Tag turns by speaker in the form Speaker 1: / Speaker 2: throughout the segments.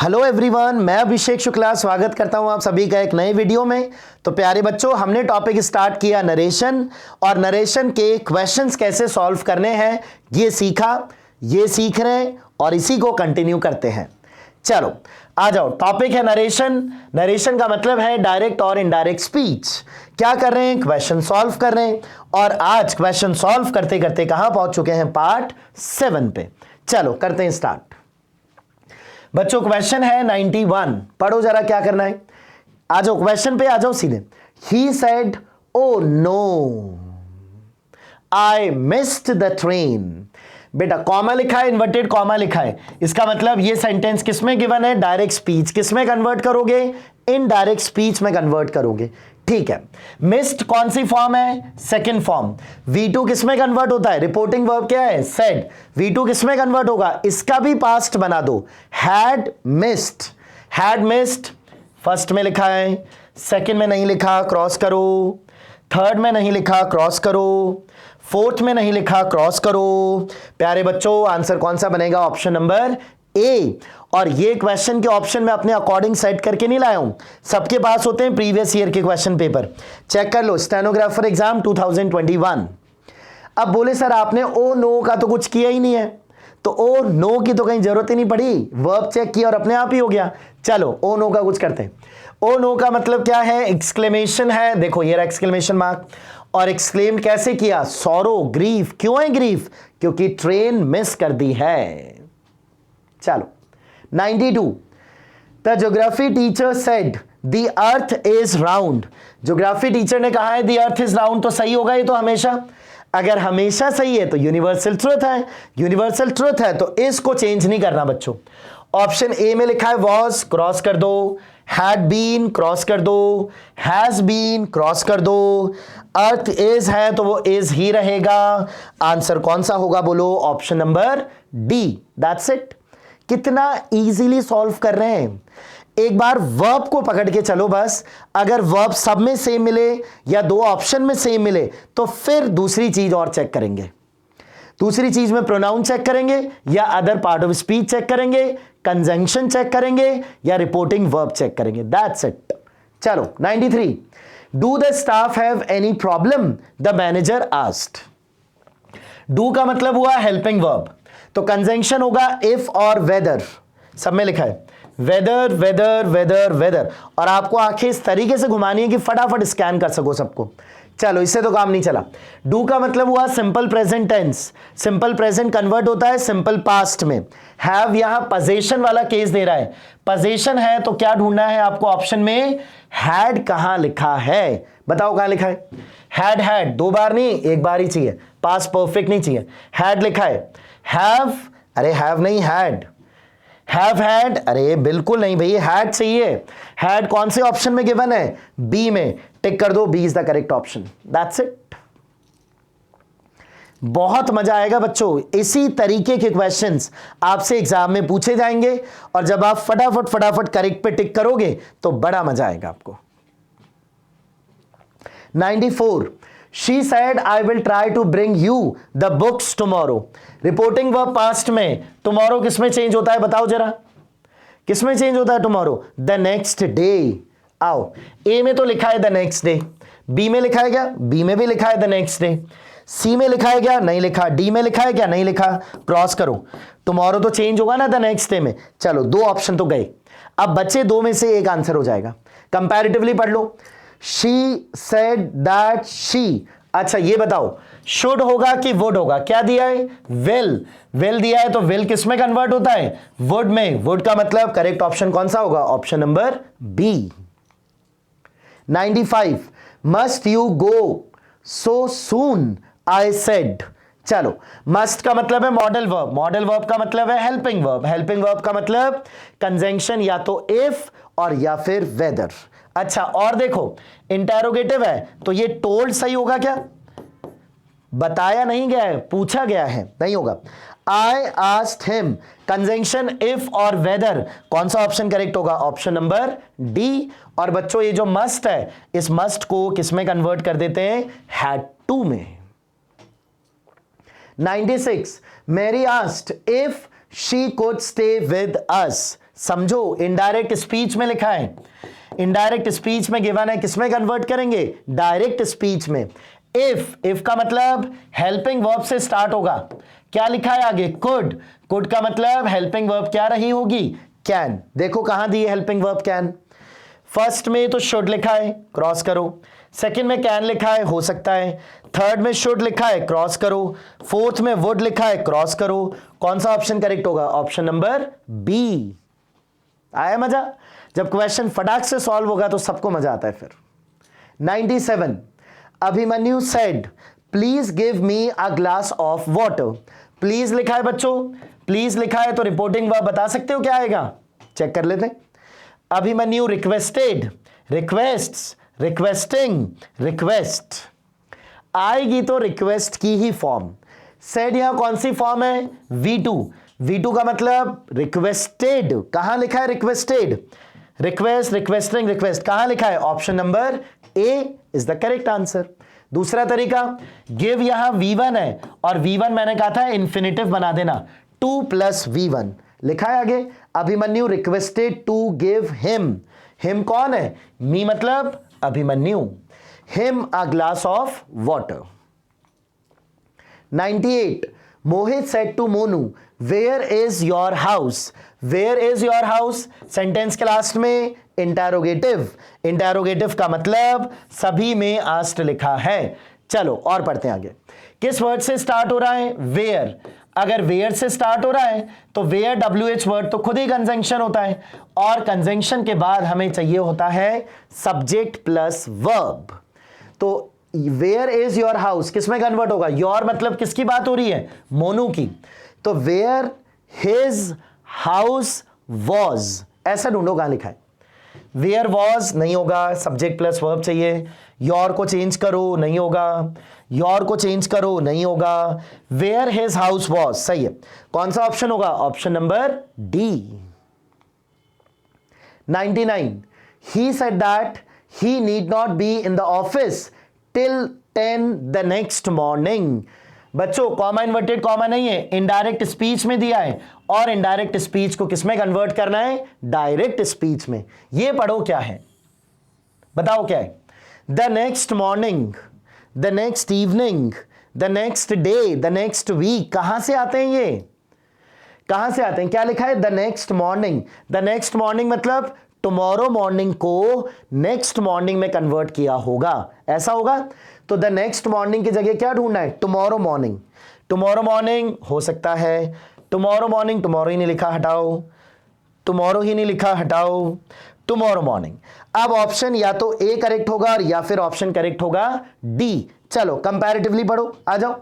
Speaker 1: Hello everyone, मैं अभिषेक शुक्ला स्वागत करता हूं आप सभी का एक नए वीडियो में। तो प्यारे बच्चों, हमने टॉपिक स्टार्ट किया नरेशन और नरेशन के क्वेश्चंस कैसे सॉल्व करने हैं ये सीखा, ये सीख रहे हैं और इसी को कंटिन्यू करते हैं। चलो आ जाओ, टॉपिक है नरेशन। नरेशन का मतलब है डायरेक्ट और इनडायरेक्ट स्पीच। क्या कर रहे हैं? क्वेश्चन सॉल्व कर रहे हैं और आज क्वेश्चन सॉल्व करते करते कहां पहुंच चुके हैं? पार्ट 7 पे। चलो करते हैं स्टार्ट। बच्चों क्वेश्चन है 91, पढ़ो जरा क्या करना है। आ जाओ क्वेश्चन पे, आ जाओ सीधे। He said oh no I missed the train. बेटा कॉमा लिखा है, इन्वर्टेड कॉमा लिखा है, इसका मतलब ये सेंटेंस किसमें गिवन है? Direct speech. किसमें कन्वर्ट करोगे? इनडायरेक्ट स्पीच में कन्वर्ट करोगे। ठीक है। मिस्ड कौन सी फॉर्म है? Second form. V2 किसमें कन्वर्ट होता है? रिपोर्टिंग वर्ब क्या है? सेड। V2 किसमें कन्वर्ट होगा? इसका भी पास्ट बना दो, had missed. Had missed first में लिखा है, सेकंड में नहीं लिखा, क्रॉस करो। थर्ड में नहीं लिखा, क्रॉस करो। फोर्थ में नहीं लिखा, क्रॉस करो। प्यारे बच्चों आंसर कौन सा बनेगा? Option number A. और ये क्वेश्चन के ऑप्शन में अपने अकॉर्डिंग सेट करके नहीं लाया हूं, सबके पास होते हैं प्रीवियस ईयर के क्वेश्चन पेपर। चेक कर लो, स्टेनोग्राफर एग्जाम 2021। अब बोले सर आपने ओ नो का तो कुछ किया ही नहीं है, तो ओ नो की तो कहीं जरूरत ही नहीं पड़ी, वर्ब चेक किया और अपने आप ही हो गया। चलो ओ नो का कुछ करते हैं। ओ नो का मतलब क्या है? एक्सक्लेमेशन है, देखो ये रहा एक्सक्लेमेशन मार्क। और एक्सक्लेम कैसे किया? Sorrow, grief. क्यों है ग्रीफ? क्योंकि ट्रेन मिस कर दी है। चलो 92, the geography teacher said the earth is round. Geography teacher ने कहा है द अर्थ इज राउंड, तो सही होगा ये तो हमेशा। अगर हमेशा सही है तो यूनिवर्सल ट्रुथ है, यूनिवर्सल ट्रुथ है तो इसको चेंज नहीं करना बच्चों। ऑप्शन ए में लिखा है वॉज, क्रॉस कर दो। हैड बीन, क्रॉस कर दो। हैज बीन, क्रॉस कर दो। अर्थ इज है तो वो इज ही रहेगा। आंसर कौन सा होगा बोलो? Option number D. That's it. कितना इजीली सॉल्व कर रहे हैं। एक बार वर्ब को पकड़ के चलो बस। अगर वर्ब सब में सेम मिले या दो ऑप्शन में सेम मिले तो फिर दूसरी चीज और चेक करेंगे। दूसरी चीज में प्रोनाउन चेक करेंगे या other part of speech check करेंगे, कंजंक्शन चेक करेंगे या रिपोर्टिंग वर्ब चेक करेंगे। That's it. चलो 93, do the staff have any problem? The manager asked. Do का मतलब हुआ हेल्पिंग वर्ब, तो कंजंक्शन होगा इफ और वेदर। सब में लिखा है वेदर वेदर वेदर वेदर, और आपको आंखें इस तरीके से घुमानी है कि फटाफट स्कैन कर सको सबको। चलो इससे तो काम नहीं चला। डू का मतलब हुआ simple present tense. Simple present convert होता है सिंपल पास्ट में। हैव यहां पोजीशन वाला केस दे रहा है, पोजीशन है तो क्या ढूंढना है आपको? ऑप्शन में हैड कहां लिखा है? बताओ कहां लिखा है? हैड, हैड दो बार नहीं, एक बार ही चाहिए, पास्ट परफेक्ट नहीं चाहिए। हैड लिखा है। हैव, अरे हैव नहीं, हैड। हैव हैड, अरे बिल्कुल नहीं भैया, हैड चाहिए। हैड कौन से ऑप्शन में गिवन है? बी में। टिक कर दो, B is the correct option. That's it. बहुत मजा आएगा बच्चों, इसी तरीके के क्वेश्चंस आपसे एग्जाम में पूछे जाएंगे और जब आप फटाफट फटाफट करेक्ट पे टिक करोगे तो बड़ा मजा आएगा आपको। 94, she said I will try to bring you the books tomorrow। Reporting verb past में, tomorrow किसमें चेंज होता है बताओ जरा? किसमें चेंज होता है tomorrow? the next day। आओ, ए में तो लिखा है the next day, बी में लिखा है क्या? बी में भी लिखा है the next day, सी में लिखा है क्या? नहीं लिखा। डी में लिखा है क्या? नहीं लिखा। क्रॉस करो, टुमारो तो चेंज होगा ना द नेक्स्ट डे में। चलो दो ऑप्शन तो गए, अब बच्चे दो में से एक आंसर हो जाएगा। कंपैरेटिवली पढ़ लो। शी सेड दैट शी, अच्छा ये बताओ शुड होगा कि वुड होगा? क्या दिया है? विल। विल दिया है तो विल किस में कन्वर्ट होता है? वुड में। वुड का मतलब करेक्ट ऑप्शन कौन सा होगा? Option number B. 95, must you go so soon I said. चलो मस्ट का मतलब है मॉडल वर्ब, मॉडल वर्ब का मतलब है हेल्पिंग वर्ब, हेल्पिंग वर्ब का मतलब कंजंक्शन या तो इफ और या फिर वेदर। अच्छा और देखो इंटेरोगेटिव है तो ये टोल्ड सही होगा क्या? बताया नहीं गया है, पूछा गया है, नहीं होगा। I asked him, conjunction if और वेदर, कौन सा ऑप्शन करेक्ट होगा? Option number D. और बच्चों ये जो मस्ट है, इस मस्ट को किसमें कन्वर्ट कर देते हैं? हैड टू में। 96, Mary asked if she could stay with us. समझो, इनडायरेक्ट स्पीच में लिखा है, इनडायरेक्ट स्पीच में गिवन है, किसमें कन्वर्ट करेंगे? डायरेक्ट स्पीच में। इफ का मतलब हेल्पिंग वर्ब से स्टार्ट होगा। क्या लिखा है आगे? कुड। कुड का मतलब हेल्पिंग वर्ब क्या रही होगी? कैन। देखो कहां दी है हेल्पिंग वर्ब कैन। फर्स्ट में तो शुड लिखा है, क्रॉस करो। सेकंड में कैन लिखा है, हो सकता है। थर्ड में शुड लिखा है, क्रॉस करो। फोर्थ में वुड लिखा है, क्रॉस करो। कौन सा ऑप्शन करेक्ट होगा? Option number B. आया मजा? जब क्वेश्चन फटाक से सॉल्व होगा तो सबको मजा आता है फिर। 97, Abhimanyu said please give me a glass of water. Please लिखा है बच्चों, प्लीज लिखा है तो रिपोर्टिंग वर्ब बता सकते हो क्या आएगा? चेक कर लेते हैं। Abhimanyu requested, requests, requesting, request. आएगी तो रिक्वेस्ट की ही फॉर्म। सेड यहां कौन सी फॉर्म है? V2। V2 का मतलब रिक्वेस्टेड। कहां लिखा है रिक्वेस्टेड? रिक्वेस्ट, रिक्वेस्टिंग, रिक्वेस्ट कहां लिखा है? Option number A is the correct answer. दूसरा तरीका, गिव यहां V1 है और V1 मैंने कहा था इंफिनिटिव बना देना, 2 + V1 लिखा है आगे। Abhimanyu requested to give him. Him कौन है? मी मतलब Abhimanyu. Him a glass of water. 98, Mohit said to Monu where is your house. Where is your house sentence के लास्ट में इंटरोगेटिव। इंटरोगेटिव का मतलब सभी में आस्ट लिखा है। चलो और पढ़ते हैं आगे। किस वर्ड से स्टार्ट हो रहा है? वेयर। अगर वेयर से स्टार्ट हो रहा है तो वेयर WH वर्ड तो खुद ही कंजंक्शन होता है, और कंजंक्शन के बाद हमें चाहिए होता है सब्जेक्ट प्लस वर्ब। तो वेयर इज योर हाउस किसमें कन्वर्ट होगा? योर मतलब किसकी बात हो रही है? मोनू की। तो वेयर हिज हाउस वॉज, ऐसा ढूंढो कहां लिखा है। वेयर वॉज नहीं होगा, सब्जेक्ट प्लस वर्ब चाहिए। योर को चेंज करो, नहीं होगा। योर को चेंज करो, नहीं होगा। वेयर हिज हाउस वॉज सही है। कौन सा ऑप्शन होगा? Option number D. 99, he said that he need not be in the office till 10 the next morning। बच्चों कॉमा इन्वर्टेड कॉमा नहीं है, इनडायरेक्ट स्पीच में दिया है, और इनडायरेक्ट स्पीच को किसमें कन्वर्ट करना है? डायरेक्ट स्पीच में। ये पढ़ो क्या है, बताओ क्या है? The next morning, the next evening, the next day, the next week. कहां से आते हैं ये? कहां से आते हैं? क्या लिखा है? The next morning. The next morning मतलब टुमारो मॉर्निंग को नेक्स्ट मॉर्निंग में कन्वर्ट किया होगा, ऐसा होगा। तो द नेक्स्ट मॉर्निंग की जगह क्या ढूंढना है? Tomorrow morning. टुमारो मॉर्निंग हो सकता है, टुमारो मॉर्निंग, टुमारो ही नहीं लिखा, हटाओ। टुमारो ही नहीं लिखा, हटाओ। Tomorrow morning. अब ऑप्शन या तो ए करेक्ट होगा या फिर ऑप्शन करेक्ट होगा डी। चलो कंपैरेटिवली पढ़ो, आ जाओ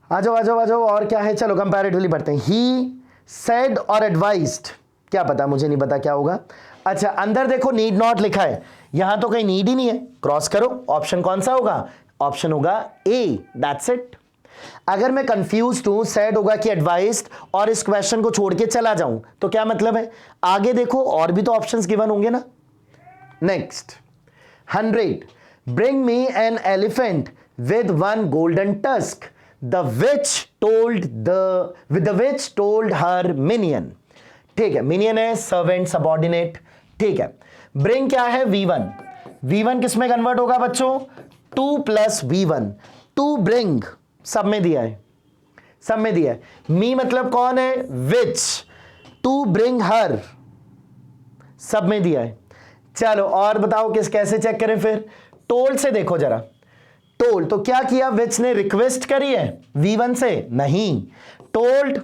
Speaker 1: आ जाओ आ जाओ आ जाओ। और क्या है? चलो कंपैरेटिवली पढ़ते हैं। ही सेड और एडवाइज्ड, क्या पता, मुझे नहीं पता क्या होगा। अच्छा अंदर देखो नीड नॉट लिखा है, यहां तो कहीं नीड ही नहीं है, क्रॉस करो। ऑप्शन कौन सा होगा? ऑप्शन होगा ए, दैट्स इट। अगर मैं कंफ्यूज हूं, सेड होगा कि एडवाइज्ड, और इस क्वेश्चन को छोड़ के चला जाऊं तो क्या मतलब है? आगे देखो और भी तो ऑप्शंस गिवन होंगे ना। Next 100, bring me an elephant with 1 golden tusk the which told her minion. ठीक है, मिनियन है सर्वेंट सबऑर्डिनेट। ठीक है, ब्रिंग क्या है? V1। V1 किस में कन्वर्ट होगा बच्चों? 2 + V1। टू ब्रिंग सब में दिया है, सब में दिया है। मी मतलब कौन है? विच। टू ब्रिंग हर सब में दिया है। चलो और बताओ किस कैसे चेक करें फिर? टोल्ड से देखो जरा। टोल्ड तो क्या किया? विच ने रिक्वेस्ट करी है V1 से? नहीं। टोल्ड,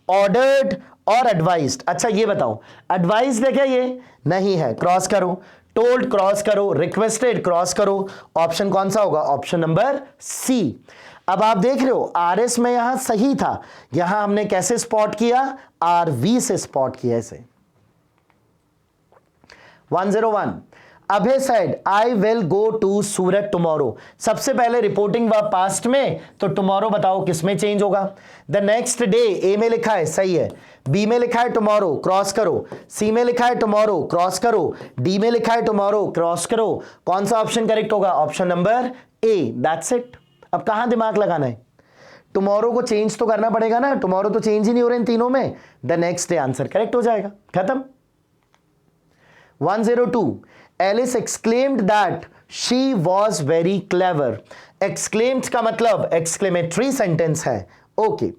Speaker 1: ऑर्डर्ड और एडवाइज्ड। अच्छा ये बताओ एडवाइज्ड है क्या? ये नहीं है, क्रॉस करो। टोल्ड क्रॉस करो, रिक्वेस्टेड क्रॉस करो। ऑप्शन कौन सा होगा? Option number C. अब आप देख रहे हो RS में यहां सही था, यहां हमने कैसे स्पॉट किया? RV से स्पॉट किया इसे। 101, Abhay said I will go to Surat tomorrow. सबसे पहले रिपोर्टिंग वर्ब पास्ट में, तो टुमारो बताओ किस में चेंज होगा? द नेक्स्ट डे, ए में लिखा है सही है। बी में लिखा है टुमारो, क्रॉस करो। सी में लिखा है टुमारो, क्रॉस करो। डी में लिखा है टुमारो, क्रॉस करो। कौन सा ऑप्शन करेक्ट होगा? Option number A, that's it. अब कहां दिमाग लगाना है? टुमारो को चेंज तो करना पड़ेगा ना, टुमारो तो चेंज ही नहीं हो रहे इन तीनों में, the next day answer correct हो जाएगा, खत्म। 102 Alice exclaimed that she was very clever. Exclaimed का मतलब एक्सक्लेमेटरी सेंटेंस है, ओके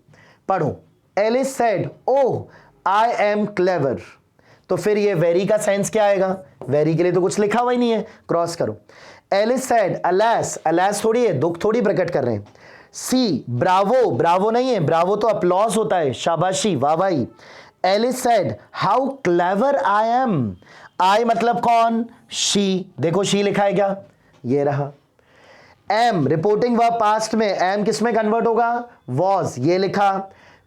Speaker 1: पढ़ो। Alice said oh I am clever, तो फिर ये वेरी का सेंस क्या आएगा, वेरी के लिए तो कुछ लिखा हुआ ही नहीं है, क्रॉस करो। एलिस सेड अलास, अलास थोड़ी है, दुख थोड़ी प्रकट कर रहे हैं। सी ब्रावो, ब्रावो नहीं है, ब्रावो तो अपलॉज होता है, शाबाशी वाहवाही। Alice said how clever I am, I मतलब कौन, शी, देखो शी लिखा है क्या, ये रहा। एम रिपोर्टिंग वर्ब पास्ट में, एम किस में कन्वर्ट होगा, वॉज, ये लिखा।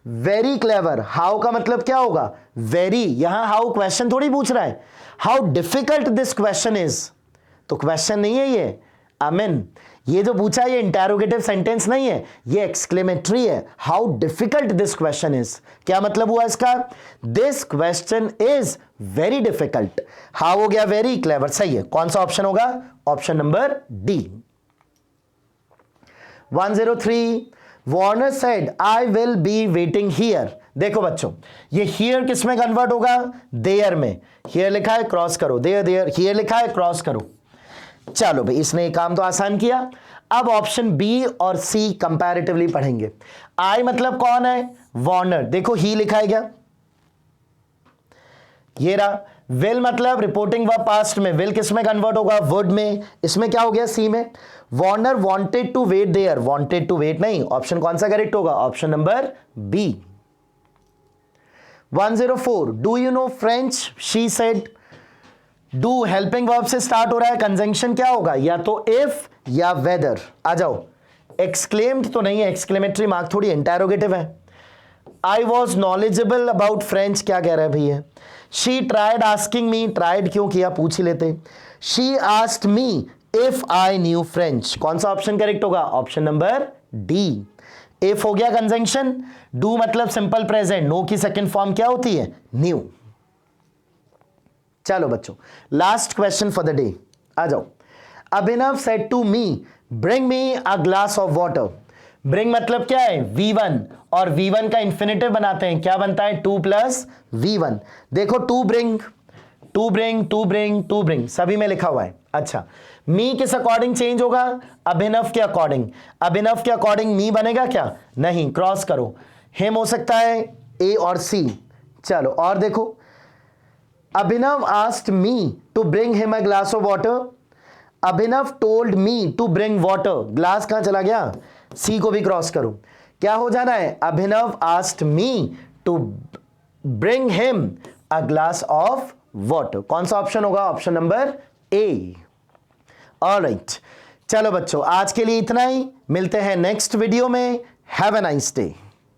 Speaker 1: वेरी क्लेवर, हाउ का मतलब क्या होगा, वेरी, यहां हाउ क्वेश्चन थोड़ी पूछ रहा है, how difficult this question is, तो क्वेश्चन नहीं है ये, आमीन, ये जो पूछा है ये इंटरोगेटिव सेंटेंस नहीं है, ये एक्सक्लेमेटरी है, how difficult this question is, क्या मतलब हुआ इसका, this question is very difficult, how हो गया वेरी, क्लेवर सही है, कौन सा ऑप्शन होगा, option number D. 103 Warner said I will be waiting here, देखो बच्चों ये हियर किस में कन्वर्ट होगा, देयर में, हियर लिखा है क्रॉस करो, देयर देयर, हियर लिखा है क्रॉस करो। चलो भाई इसने एक काम तो आसान किया। अब ऑप्शन बी और सी कंपैरेटिवली पढ़ेंगे। आई मतलब कौन है, वार्नर, देखो ही लिखा है क्या, ये रहा। विल मतलब रिपोर्टिंग वर्ब पास्ट में, विल किस में कन्वर्ट होगा, वुड में, इसमें क्या हो गया सी में। Warner wanted to wait there, wanted to wait नहीं, ऑप्शन कौन सा करेक्ट होगा, option number B. 104 do you know French, she said, do helping verb से स्टार्ट हो रहा है, कंजंक्शन क्या होगा, या तो इफ या वेदर। आ जाओ, एक्सक्लेम्ड तो नहीं है, एक्सक्लेमेटरी मार्क थोड़ी, इंटरोगेटिव है। I was knowledgeable about French, क्या कह रहा है भैया। She tried asking me, tried क्यों किया, पूछ ही लेते। She asked me if I knew French, कौन सा ऑप्शन करेक्ट होगा, ऑप्शन नंबर डी। इफ हो गया कंजंक्शन, डू मतलब सिंपल प्रेजेंट, नो की सेकंड फॉर्म क्या होती है, न्यू। चलो बच्चों last question for the day, आ जाओ। Abhinav said to me bring me a glass of water, bring मतलब क्या है, V1, और V1 का इंफिनिटिव बनाते हैं, क्या बनता है, 2 + V1। देखो to bring, to bring, to bring, to bring सभी में लिखा हुआ है। अच्छा मी किस अकॉर्डिंग चेंज होगा, अभिनव के अकॉर्डिंग, अभिनव के अकॉर्डिंग मी बनेगा क्या, नहीं, क्रॉस करो। हिम हो सकता है ए और सी। चलो और देखो, Abhinav asked me to bring him a glass of water, Abhinav told me to bring water, glass कहां चला गया, सी को भी क्रॉस करो, क्या हो जाना है, Abhinav asked me to bring him a glass of water, कौन सा ऑप्शन होगा, ऑप्शन नंबर ए। ऑलराइट, चलो बच्चों आज के लिए इतना ही, मिलते हैं नेक्स्ट वीडियो में, हैव अ नाइस डे।